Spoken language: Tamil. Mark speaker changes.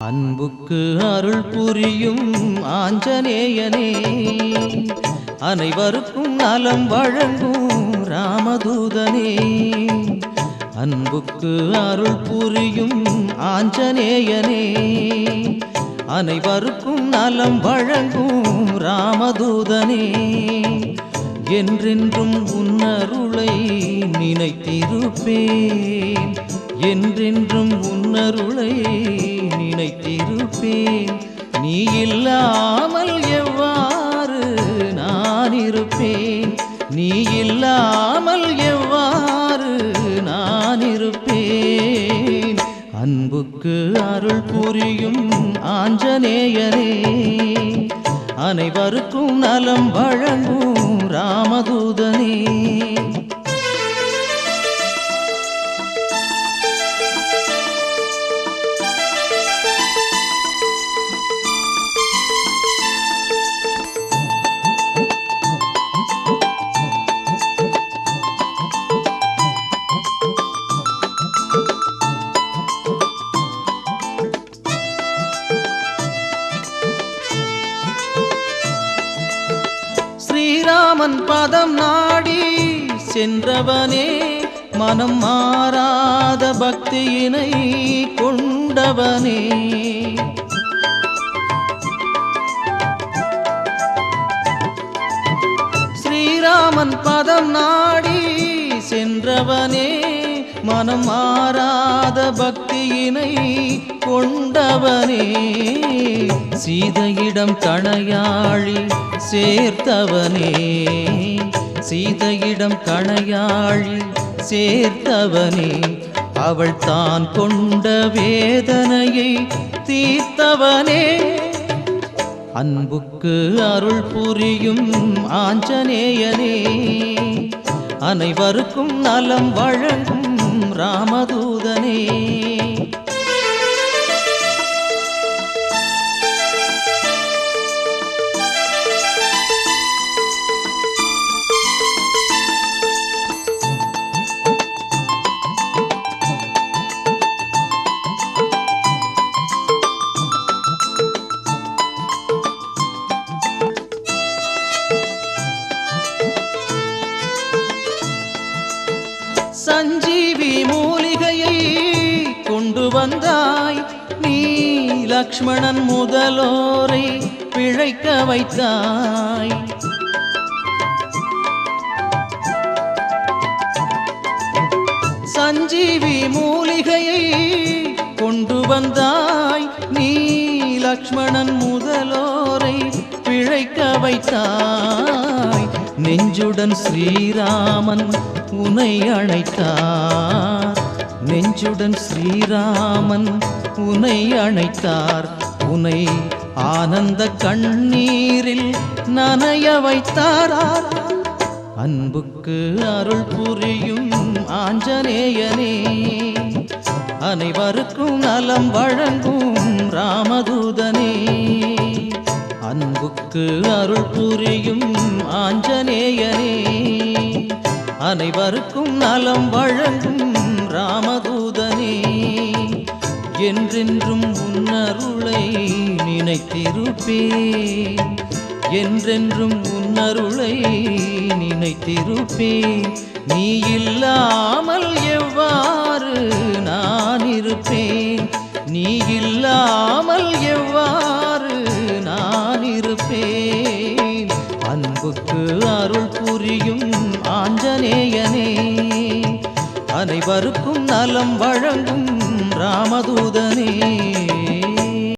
Speaker 1: அன்புக்கு அருள் புரியும் ஆஞ்சநேயனே, அனைவருக்கும் நலம் வழங்கும் ராமதூதனே. அன்புக்கு அருள் புரியும் ஆஞ்சநேயனே, அனைவருக்கும் நலம் வழங்கும் ராமதூதனே. என்றென்றும் உன்னருளை நினைத்திருப்பேன், என்றென்றும் உன்னருளை நினைத்திருப்பேன். நீ இல்லாமல் எவ்வாறு நான் இருப்பேன், நீ இல்லாமல் எவ்வாறு நான் இருப்பேன். அன்புக்கு அருள் புரியும் ஆஞ்சநேயனே, அனைவருக்கும் நலம் வழங்கும் ராமதூதனே. ஸ்ரீராமன் பதம் நாடி சென்றவனே, மனம் மாறாத பக்தியினை கொண்டவனே. ஸ்ரீராமன் பதம் நாடி சென்றவனே, மனம் மாறாத பக்தியினை கொண்டவனே. சீதையிடம் கணையாழி சேர்த்தவனே, சீதையிடம் கணையாழி சேர்த்தவனே. அவள் தான் கொண்ட வேதனையை தீர்த்தவனே. அன்புக்கு அருள் புரியும் ஆஞ்சநேயனே, அனைவருக்கும் நலம் வழங்கும் ராமதூதனே. சஞ்சீவி மூலிகையை கொண்டு வந்தாய், நீ லக்ஷ்மணன் முதலோரை பிழைக்க வைத்தாய். சஞ்சீவி மூலிகையை கொண்டு வந்தாய், நீ லக்ஷ்மணன் முதலோரை பிழைக்க வைத்தாய். நெஞ்சுடன் ஸ்ரீராமன் உனை அழைத்தார், நெஞ்சுடன் ஸ்ரீராமன் உனை அழைத்தார். உனை ஆனந்த கண்ணீரில் நனைய வைத்தார். அன்புக்கு அருள் புரியும் ஆஞ்சநேயனே, அனைவருக்கும் நலம் வழங்கும் ராமதூதனே. அன்புக்கு அருள் புரியும் ஆஞ்சநேயனே, அனைவருக்கும் நலம் வழங்கும் ராமதூதனே. என்றென்றும் உன்னருளை நினைத்திருப்பேன், என்றென்றும் உன்னருளை நினைத்திருப்பேன். நீ இல்லாமல் எவ்வாறு நான் இருப்பேன், நீ இல்லாமல் எவ்வாறு நான் இருப்பேன். அன்புக்கு அருள் புரியும் ஆஞ்சநேயனே, அனைவருக்கும் நலம் வழங்கும் ராமதூதனே.